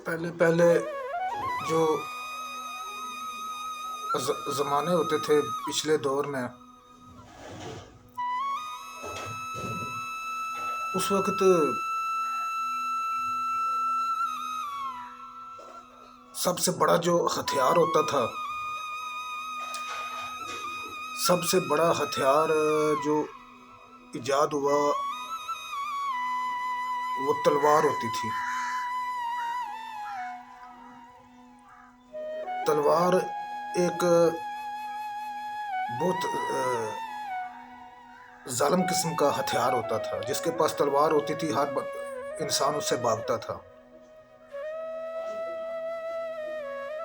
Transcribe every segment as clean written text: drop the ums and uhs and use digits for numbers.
پہلے پہلے جو زمانے ہوتے تھے پچھلے دور میں، اس وقت سب سے بڑا جو ہتھیار ہوتا تھا، سب سے بڑا ہتھیار جو ایجاد ہوا وہ تلوار ہوتی تھی۔ تلوار ایک بہت ظالم قسم کا ہتھیار ہوتا تھا۔ جس کے پاس تلوار ہوتی تھی ہر انسان اس سے بھاگتا تھا،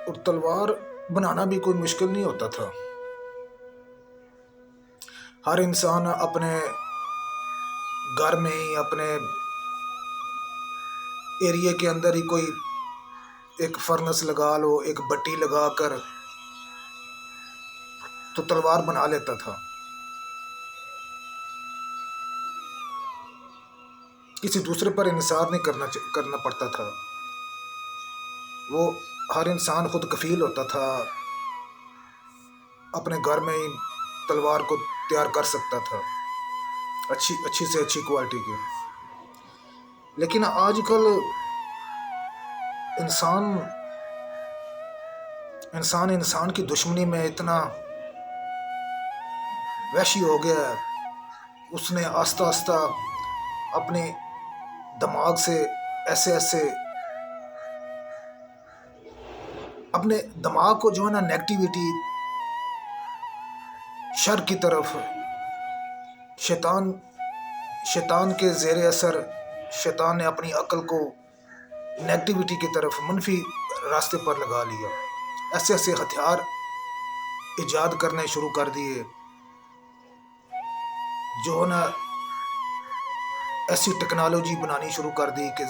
اور تلوار بنانا بھی کوئی مشکل نہیں ہوتا تھا۔ ہر انسان اپنے گھر میں ہی، اپنے ایریے کے اندر ہی کوئی ایک فرنس لگا لو، ایک بٹی لگا کر تو تلوار بنا لیتا تھا۔ کسی دوسرے پر انحصار نہیں کرنا پڑتا تھا، وہ ہر انسان خود کفیل ہوتا تھا، اپنے گھر میں ہی تلوار کو تیار کر سکتا تھا، اچھی سے اچھی کوالٹی کی۔ لیکن آج کل انسان کی دشمنی میں اتنا وحشی ہو گیا ہے، اس نے آہستہ آہستہ اپنے دماغ سے ایسے اپنے دماغ کو جو ہے نا نیگیٹیوٹی، شر کی طرف، شیطان کے زیر اثر شیطان نے اپنی عقل کو نیگیٹیوٹی کی طرف، منفی راستے پر لگا لیا۔ ایسے ہتھیار ایجاد کرنے شروع کر دیے، جو نا ایسی ٹیکنالوجی بنانی شروع کر دی کہ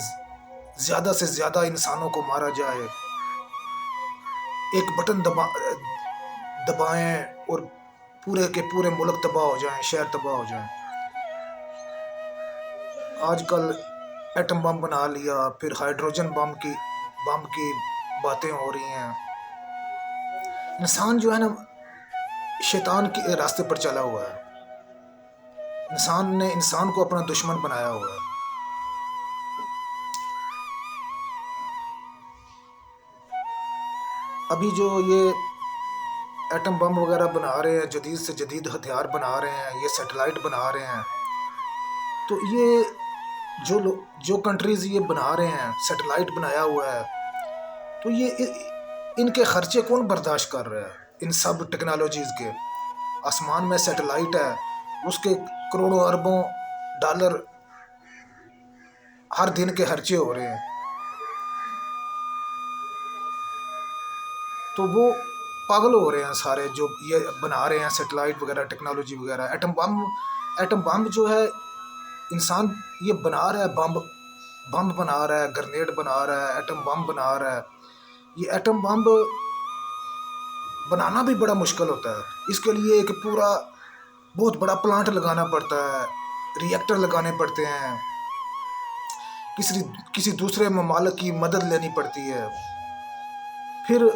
زیادہ سے زیادہ انسانوں کو مارا جائے، ایک بٹن دبائیں اور پورے کے پورے ملک تباہ ہو جائیں، شہر تباہ ہو جائیں۔ آج کل ایٹم بم بنا لیا، پھر ہائیڈروجن بم کی باتیں ہو رہی ہیں۔ انسان جو ہے نا شیطان کے راستے پر چلا ہوا ہے، انسان نے انسان کو اپنا دشمن بنایا ہوا ہے۔ ابھی جو یہ ایٹم بم وغیرہ بنا رہے ہیں، جدید سے جدید ہتھیار بنا رہے ہیں، یہ سیٹلائٹ بنا رہے ہیں، تو یہ جو کنٹریز یہ بنا رہے ہیں، سیٹلائٹ بنایا ہوا ہے، تو یہ ان کے خرچے کون برداشت کر رہا ہے؟ ان سب ٹیکنالوجیز کے آسمان میں سیٹلائٹ ہے، اس کے کروڑوں اربوں ڈالر ہر دن کے خرچے ہو رہے ہیں، تو وہ پاگل ہو رہے ہیں سارے جو یہ بنا رہے ہیں سیٹلائٹ وغیرہ، ٹیکنالوجی وغیرہ۔ ایٹم بم جو ہے انسان یہ بنا رہا ہے، بم بنا رہا ہے، گرنیڈ بنا رہا ہے، ایٹم بم بنا رہا ہے۔ یہ ایٹم بم بنانا بھی بڑا مشکل ہوتا ہے، اس کے لیے ایک پورا بہت بڑا پلانٹ لگانا پڑتا ہے، ری ایکٹر لگانے پڑتے ہیں، کسی دوسرے ممالک کی مدد لینی پڑتی ہے، پھر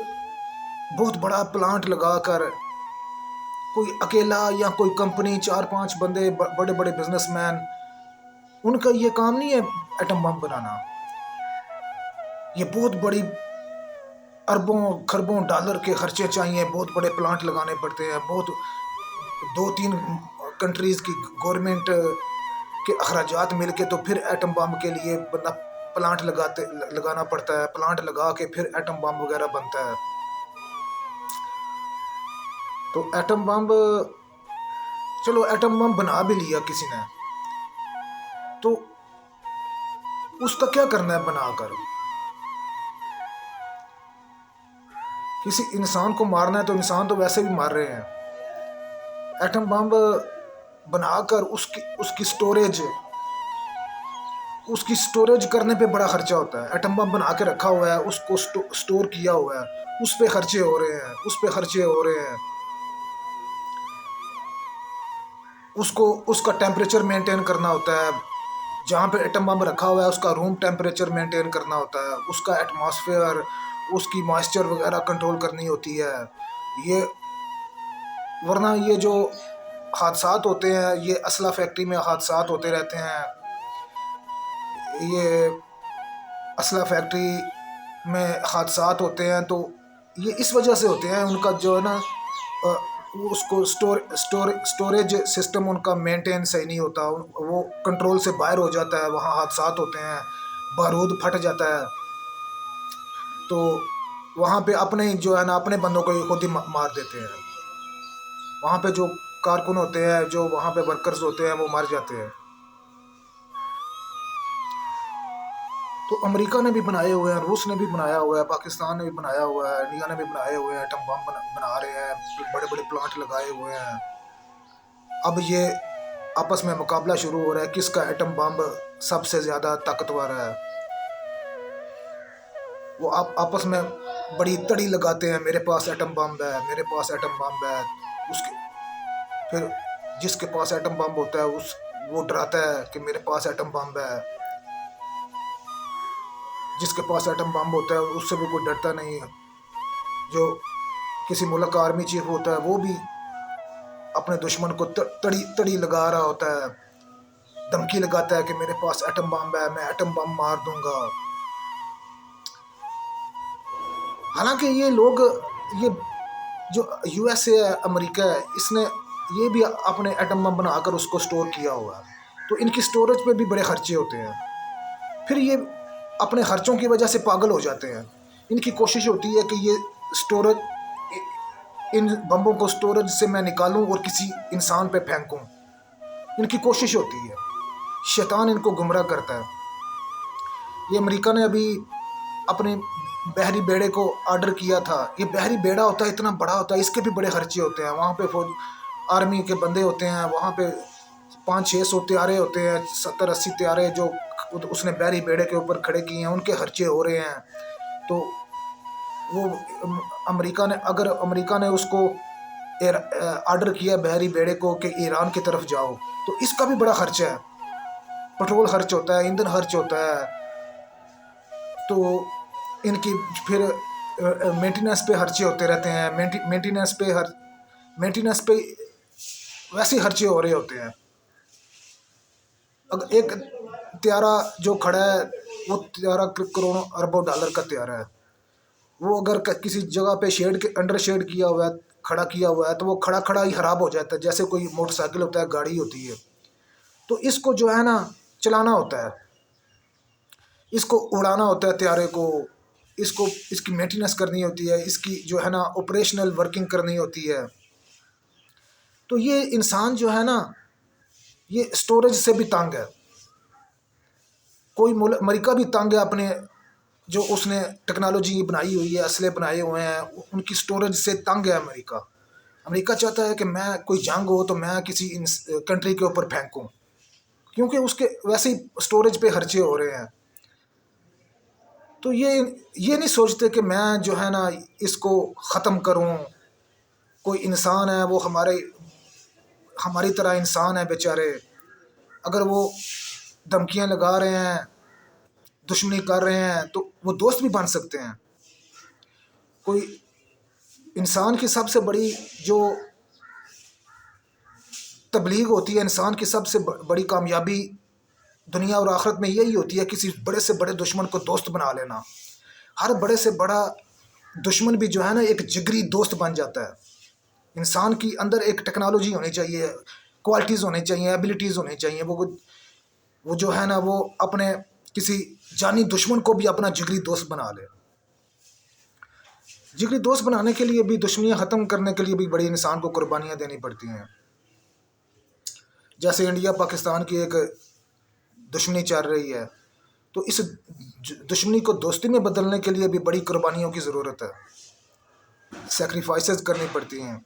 بہت بڑا پلانٹ لگا کر کوئی اکیلا یا کوئی کمپنی 4-5 بندے بڑے بڑے بزنس مین، ان کا یہ کام نہیں ہے ایٹم بم بنانا۔ یہ بہت بڑی اربوں خربوں ڈالر کے خرچے چاہیے، بہت بڑے پلانٹ لگانے پڑتے ہیں، بہت 2-3 کنٹریز کی گورنمنٹ کے اخراجات مل کے تو پھر ایٹم بم کے لیے بندہ پلانٹ لگانا پڑتا ہے، پلانٹ لگا کے پھر ایٹم بم وغیرہ بنتا ہے۔ تو ایٹم بم بنا بھی لیا کسی نے، تو اس کا کیا کرنا ہے بنا کر؟ کسی انسان کو مارنا ہے تو انسان تو ویسے بھی مار رہے ہیں۔ ایٹم بم بنا کر اس کی سٹوریج کرنے پہ بڑا خرچہ ہوتا ہے۔ ایٹم بم بنا کے رکھا ہوا ہے، اس کو سٹور کیا ہوا ہے، اس پہ خرچے ہو رہے ہیں، اس کا ٹیمپریچر مینٹین کرنا ہوتا ہے، جہاں پہ ایٹم بم رکھا ہوا ہے اس کا روم ٹیمپریچر مینٹین کرنا ہوتا ہے، اس کا ایٹماسفیئر، اس کی مائسچر وغیرہ کنٹرول کرنی ہوتی ہے یہ، ورنہ یہ جو حادثات ہوتے ہیں، یہ اسلحہ فیکٹری میں حادثات ہوتے رہتے ہیں، یہ اسلحہ فیکٹری میں حادثات ہوتے ہیں تو یہ اس وجہ سے ہوتے ہیں، ان کا جو ہے نا اس کو سٹوریج سسٹم ان کا مینٹین صحیح نہیں ہوتا، وہ کنٹرول سے باہر ہو جاتا ہے، وہاں حادثات ہوتے ہیں، بارود پھٹ جاتا ہے، تو وہاں پہ اپنے جو ہے نا اپنے بندوں کو خود ہی مار دیتے ہیں، وہاں پہ جو کارکن ہوتے ہیں، جو وہاں پہ ورکرز ہوتے ہیں وہ مر جاتے ہیں۔ تو امریکہ نے بھی بنائے ہوئے ہیں، روس نے بھی بنایا ہوا ہے، پاکستان نے بھی بنایا ہوا ہے، انڈیا نے بھی بنائے ہوئے ہیں، ایٹم بم بنا رہے ہیں، بڑے بڑے پلانٹ لگائے ہوئے ہیں۔ اب یہ آپس میں مقابلہ شروع ہو رہا ہے کس کا ایٹم بم سب سے زیادہ طاقتور ہے، وہ آپس میں بڑی تڑی لگاتے ہیں، میرے پاس ایٹم بم ہے، میرے پاس ایٹم بم ہے، اس کے پھر جس کے پاس ایٹم بم ہوتا ہے وہ ڈراتا ہے کہ میرے پاس ایٹم بم ہے، جس کے پاس ایٹم بم ہوتا ہے اس سے بھی کوئی ڈرتا نہیں ہے، جو کسی ملک کا آرمی چیف ہوتا ہے وہ بھی اپنے دشمن کو تڑی لگا رہا ہوتا ہے، دھمکی لگاتا ہے کہ میرے پاس ایٹم بم ہے، میں ایٹم بم مار دوں گا۔ حالانکہ یہ لوگ، یہ جو یو ایس اے ہے، امریکہ ہے، اس نے یہ بھی اپنے ایٹم بم بنا کر اس کو سٹور کیا ہوا ہے، تو ان کی سٹوریج پہ بھی بڑے خرچے ہوتے ہیں، پھر یہ اپنے خرچوں کی وجہ سے پاگل ہو جاتے ہیں، ان کی کوشش ہوتی ہے کہ یہ سٹوریج، ان بمبوں کو سٹوریج سے میں نکالوں اور کسی انسان پہ پھینکوں، ان کی کوشش ہوتی ہے، شیطان ان کو گمراہ کرتا ہے۔ یہ امریکہ نے ابھی اپنے بحری بیڑے کو آرڈر کیا تھا، یہ بحری بیڑا ہوتا ہے اتنا بڑا ہوتا ہے، اس کے بھی بڑے خرچے ہوتے ہیں، وہاں پہ فوج آرمی کے بندے ہوتے ہیں، وہاں پہ 500-600 طیارے ہوتے ہیں، 70-80 طیارے جو اس نے بحری بیڑے کے اوپر کھڑے کیے ہیں، ان کے خرچے ہو رہے ہیں، تو وہ اگر امریکہ نے اس کو آرڈر کیا بحری بیڑے کو کہ ایران کی طرف جاؤ، تو اس کا بھی بڑا خرچہ ہے، پٹرول خرچ ہوتا ہے، ایندھن خرچ ہوتا ہے، تو ان کی پھر مینٹیننس پہ خرچے ہوتے رہتے ہیں، مینٹیننس پہ ویسے خرچے ہو رہے ہوتے ہیں۔ اگر ایک طیارہ جو کھڑا ہے وہ طیارہ کروڑوں اربوں ڈالر کا طیارہ ہے، وہ اگر کسی جگہ پہ شیڈ کے انڈر شیڈ کیا ہوا ہے، کھڑا کیا ہوا ہے، تو وہ کھڑا کھڑا ہی خراب ہو جاتا ہے، جیسے کوئی موٹر سائیکل ہوتا ہے، گاڑی ہوتی ہے، تو اس کو جو ہے نا چلانا ہوتا ہے، اس کو اڑانا ہوتا ہے طیارے کو، اس کی مینٹیننس کرنی ہوتی ہے، اس کی جو ہے نا آپریشنل ورکنگ کرنی ہوتی ہے، تو یہ انسان جو ہے نا یہ سٹوریج سے بھی تنگ ہے، کوئی ملک امریکہ بھی تنگ ہے اپنے جو اس نے ٹیکنالوجی بنائی ہوئی ہے، اسلحے بنائے ہوئے ہیں، ان کی سٹوریج سے تنگ ہے امریکہ۔ امریکہ چاہتا ہے کہ میں کوئی جنگ ہو تو میں کسی کنٹری کے اوپر پھینکوں، کیونکہ اس کے ویسے ہی سٹوریج پہ خرچے ہو رہے ہیں، تو یہ نہیں سوچتے کہ میں جو ہے نا اس کو ختم کروں، کوئی انسان ہے وہ ہماری طرح انسان ہے بیچارے، اگر وہ دھمکیاں لگا رہے ہیں، دشمنی کر رہے ہیں، تو وہ دوست بھی بن سکتے ہیں۔ کوئی انسان کی سب سے بڑی جو تبلیغ ہوتی ہے، انسان کی سب سے بڑی کامیابی دنیا اور آخرت میں یہی ہوتی ہے کسی بڑے سے بڑے دشمن کو دوست بنا لینا۔ ہر بڑے سے بڑا دشمن بھی جو ہے نا ایک جگری دوست بن جاتا ہے۔ انسان کی اندر ایک ٹیکنالوجی ہونی چاہیے، کوالٹیز ہونی چاہیے، ایبلٹیز ہونی چاہیے، وہ جو ہے نا وہ اپنے کسی جانی دشمن کو بھی اپنا جگری دوست بنا لے۔ جگری دوست بنانے کے لیے بھی، دشمنیاں ختم کرنے کے لیے بھی بڑی انسان کو قربانیاں دینی پڑتی ہیں، جیسے انڈیا پاکستان کی ایک دشمنی چل رہی ہے، تو اس دشمنی کو دوستی میں بدلنے کے لیے بھی بڑی قربانیوں کی ضرورت ہے، سیکریفائسز کرنی پڑتی ہیں۔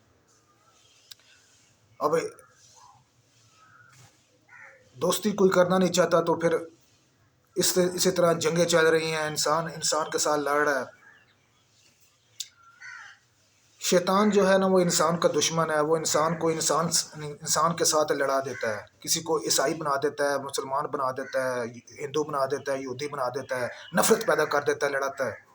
اب دوستی کوئی کرنا نہیں چاہتا تو پھر اسی طرح جنگیں چل رہی ہیں، انسان کے ساتھ لڑ رہا ہے۔ شیطان جو ہے نا وہ انسان کا دشمن ہے، وہ انسان کے ساتھ لڑا دیتا ہے، کسی کو عیسائی بنا دیتا ہے، مسلمان بنا دیتا ہے، ہندو بنا دیتا ہے، یہودی بنا دیتا ہے، نفرت پیدا کر دیتا ہے، لڑاتا ہے۔